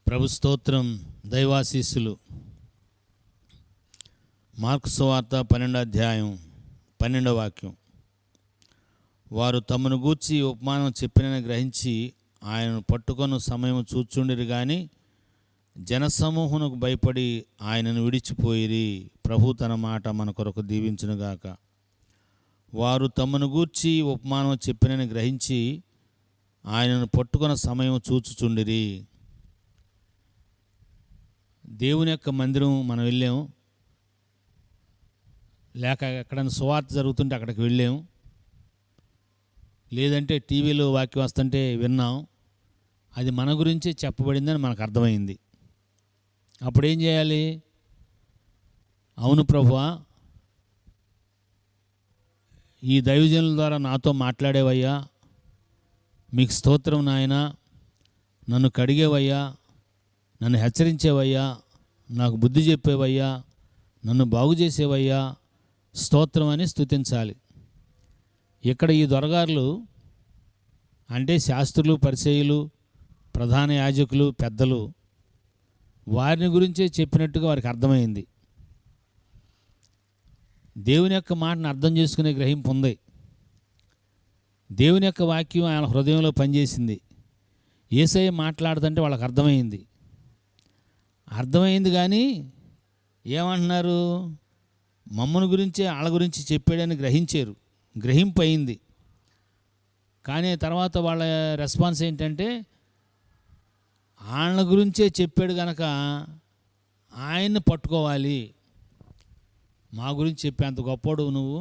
ప్రభు స్తోత్రం. దైవాశీస్సులు. మార్కు సువార్త 12వ అధ్యాయం 12వ వాక్యం. వారు తమను గూర్చి ఉపమానం చెప్పినని గ్రహించి ఆయనను పట్టుకొను సమయం చూచుండిరి గాని జనసమూహమునకు భయపడి ఆయనను విడిచిపోయిరి. ప్రభు తన మాట మన కొరకు దీవించునుగాక. వారు తమను గూర్చి ఉపమానం చెప్పినని గ్రహించి ఆయనను పట్టుకొన్న సమయం చూచుచుండిరి. దేవుని యొక్క మందిరం మనం వెళ్ళాము, లేక ఎక్కడైనా సువార్త జరుగుతుంటే అక్కడికి వెళ్ళాము, లేదంటే టీవీలో వాక్యం వస్తుంటే విన్నాం. అది మన గురించే చెప్పబడిందని మనకు అర్థమైంది. అప్పుడు ఏం చేయాలి? అవును ప్రభువా, ఈ దైవజనుల ద్వారా నాతో మాట్లాడేవయ్యా, మీకు స్తోత్రం నాయనా, నన్ను కడిగేవయ్యా, నన్ను హెచ్చరించేవయ్యా, నాకు బుద్ధి చెప్పేవయ్యా, నన్ను బాగు చేసేవయ్యా, స్తోత్రం అని స్తుతించాలి. ఇక్కడ ఈ దొరగారులు అంటే శాస్త్రులు, పరిసయ్యులు, ప్రధాన యాజకులు, పెద్దలు వారిని గురించే చెప్పినట్టుగా వారికి అర్థమైంది. దేవుని యొక్క మాటను అర్థం చేసుకునే గ్రహింపు ఉంది. దేవుని యొక్క వాక్యం ఆయన హృదయంలో పనిచేసింది. యేసయ్య మాట్లాడుతుంటే వాళ్ళకి అర్థమైంది కానీ ఏమంటున్నారు? మమ్మను గురించే వాళ్ళ గురించి చెప్పాడని గ్రహించారు, గ్రహింపు అయింది. కానీ తర్వాత వాళ్ళ రెస్పాన్స్ ఏంటంటే, వాళ్ళ గురించే చెప్పాడు కనుక ఆయన్ని పట్టుకోవాలి, మా గురించి చెప్పేంత గొప్పోడు నువ్వు,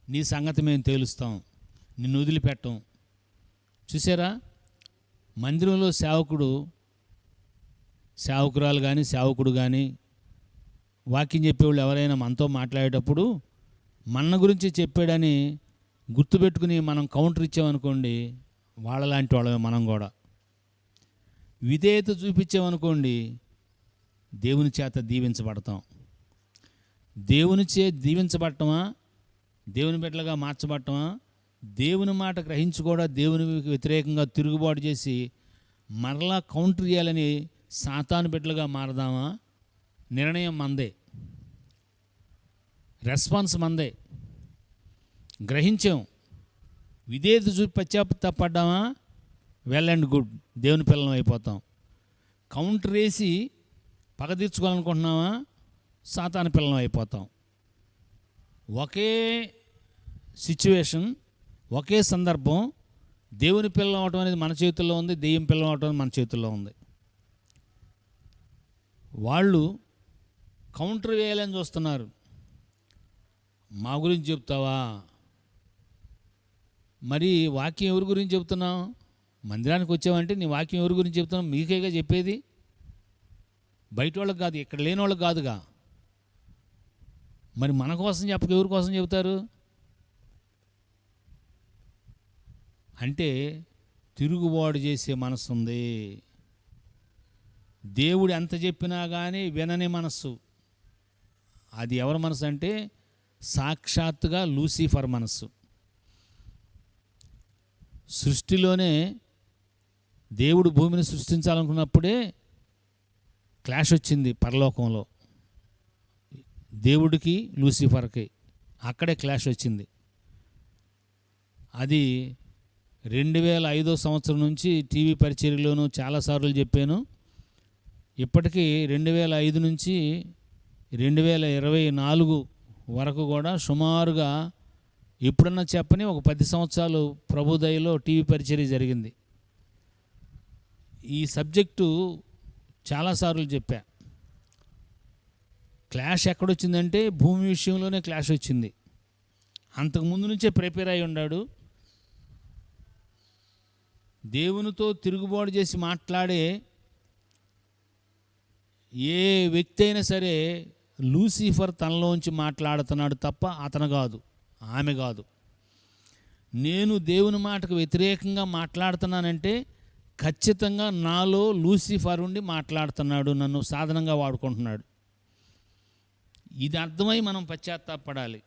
నీ సంగతి మేము తేలుస్తాం, నిన్ను వదిలిపెట్టం. చూసారా, మందిరంలో సేవకురాలు కానీ సేవకుడు కానీ వాక్యం చెప్పేవాళ్ళు ఎవరైనా మనతో మాట్లాడేటప్పుడు మన గురించి చెప్పాడని గుర్తుపెట్టుకుని మనం కౌంటర్ ఇచ్చామనుకోండి, వాళ్ళలాంటి వాళ్ళమే మనం కూడా. విధేయత చూపించామనుకోండి, దేవుని చేత దీవించబడతాం. దేవుని చే దీవించబడటమా, దేవుని బిడ్డలుగా మార్చబడటమా, దేవుని మాట గ్రహించి కూడా దేవునికి వ్యతిరేకంగా తిరుగుబాటు చేసి మరలా కౌంటర్ చేయాలని సాతాను బిడ్డలుగా మారదామా? నిర్ణయం మందే, రెస్పాన్స్ మందే. గ్రహించాం, విధేయత చూపి పశ్చాత్తాపడ్డామా, వెల్ అండ్ గుడ్, దేవుని పిల్లలం అయిపోతాం. కౌంటర్ వేసి పగ తీర్చుకోవాలనుకుంటున్నామా, సాతాను పిల్లలం అయిపోతాం. ఒకే సిచ్యువేషన్, ఒకే సందర్భం. దేవుని పిల్లలు అవటం అనేది మన చేతుల్లో ఉంది, దెయ్యం పిల్లలు అవటం అనేది మన చేతుల్లో ఉంది. వాళ్ళు కౌంటర్ వేయాలని చూస్తున్నారు. మా గురించి చెప్తావా? మరి వాక్యం ఎవరి గురించి చెప్తున్నావు? మందిరానికి వచ్చావంటే నీ వాక్యం ఎవరి గురించి చెప్తున్నావు? మీకేగా చెప్పేది, బయట వాళ్ళకి కాదు, ఇక్కడ లేని వాళ్ళకి కాదుగా. మరి మన కోసం చెప్పక ఎవరి కోసం చెబుతారు? అంటే తిరుగుబాటు చేసే మనసు ఉంది. దేవుడు ఎంత చెప్పినా కానీ వినని మనస్సు. అది ఎవరి మనసు అంటే సాక్షాత్తుగా లూసిఫర్ మనస్సు. సృష్టిలోనే దేవుడు భూమిని సృష్టించాలనుకున్నప్పుడే క్లాష్ వచ్చింది పరలోకంలో. దేవుడికి లూసిఫర్కి అక్కడే క్లాష్ వచ్చింది. అది 2005 సంవత్సరం నుంచి టీవీ పరిచర్యలోనూ చాలాసార్లు చెప్పాను. ఇప్పటికీ 2005 నుంచి 2024 వరకు కూడా సుమారుగా ఎప్పుడన్నా చెప్పని ఒక 10 సంవత్సరాలు ప్రభుదయలో టీవీ పరిచర్య జరిగింది. ఈ సబ్జెక్టు చాలాసార్లు చెప్పా. క్లాష్ ఎక్కడొచ్చిందంటే భూమి విషయంలోనే క్లాష్ వచ్చింది. అంతకుముందు నుంచే ప్రిపేర్ అయి ఉన్నాడు. దేవునితో తిరుగుబాటు చేసి మాట్లాడే ఏ వ్యక్తి అయినా సరే లూసిఫర్ తనలోంచి మాట్లాడుతున్నాడు తప్ప అతను కాదు, ఆమె కాదు. నేను దేవుని మాటకు వ్యతిరేకంగా మాట్లాడుతున్నానంటే ఖచ్చితంగా నాలో లూసిఫర్ ఉండి మాట్లాడుతున్నాడు, నన్ను సాధనంగా వాడుకుంటున్నాడు. ఇది అర్థమై మనం పశ్చాత్తాపడాలి.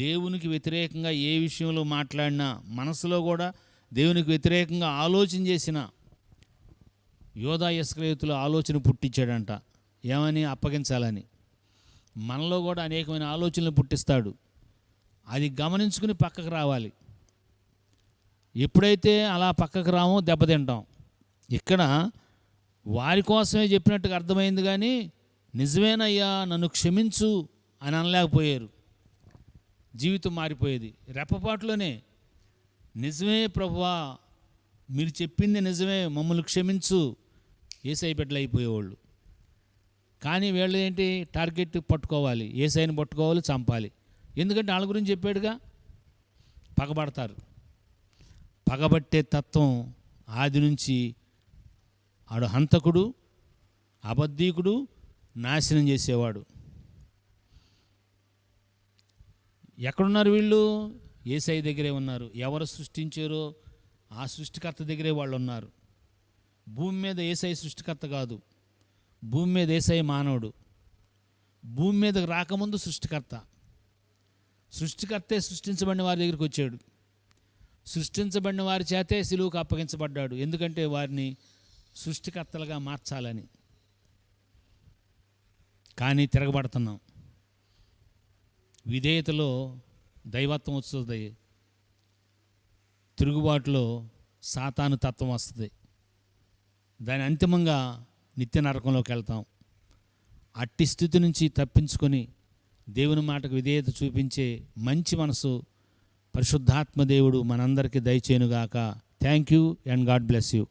దేవునికి వ్యతిరేకంగా ఏ విషయంలో మాట్లాడినా, మనసులో కూడా దేవునికి వ్యతిరేకంగా ఆలోచన చేసిన యోధా ఇస్కరియోతులో ఆలోచన పుట్టించాడంట, ఏమని? అప్పగించాలని. మనలో కూడా అనేకమైన ఆలోచనలు పుట్టిస్తాడు. అది గమనించుకుని పక్కకు రావాలి. ఎప్పుడైతే అలా పక్కకు రామో దెబ్బతింటాం. ఇక్కడ వారి కోసమే చెప్పినట్టుగా అర్థమైంది, కానీ నిజమేనయ్యా నన్ను క్షమించు అని అనలేకపోయారు. జీవితం మారిపోయేది రెప్పపాటులోనే. నిజమే ప్రభువా, మీరు చెప్పింది నిజమే, మమ్మల్ని క్షమించు, యేసయ్య బిడ్డలు అయిపోయేవాళ్ళు. కానీ వీళ్ళు ఏంటి? టార్గెట్ పట్టుకోవాలి, యేసయ్యని పట్టుకోవాలి, చంపాలి. ఎందుకంటే వాళ్ళ గురించి చెప్పాడుగా. పగబడతారు. పగబట్టే తత్వం ఆది నుంచి ఆడు హంతకుడు, అబద్ధీకుడు, నాశనం చేసేవాడు. ఎక్కడున్నారు వీళ్ళు? యేసయ్య దగ్గరే ఉన్నారు. ఎవరు సృష్టించారో ఆ సృష్టికర్త దగ్గరే వాళ్ళు ఉన్నారు. భూమి మీద యేసయ్య సృష్టికర్త కాదు, భూమి మీద యేసయ్య మానవుడు. భూమి మీదకి రాకముందు సృష్టికర్త. సృష్టికర్తే సృష్టించబడిన వారి దగ్గరికి వచ్చాడు. సృష్టించబడిన వారి చేతే సిలువకు అప్పగించబడ్డాడు. ఎందుకంటే వారిని సృష్టికర్తలుగా మార్చాలని. కానీ తిరగబడుతున్నాం. విధేయతలో దైవత్వం వస్తుంది, తిరుగుబాటులో సాతాను తత్వం వస్తుంది. దాని అంతిమంగా నిత్య నరకంలోకి వెళ్తాం. అట్టి స్థితి నుంచి తప్పించుకొని దేవుని మాటకు విధేయత చూపించే మంచి మనసు పరిశుద్ధాత్మ దేవుడు మనందరికీ దయచేయునుగాక. Thank you and God bless you.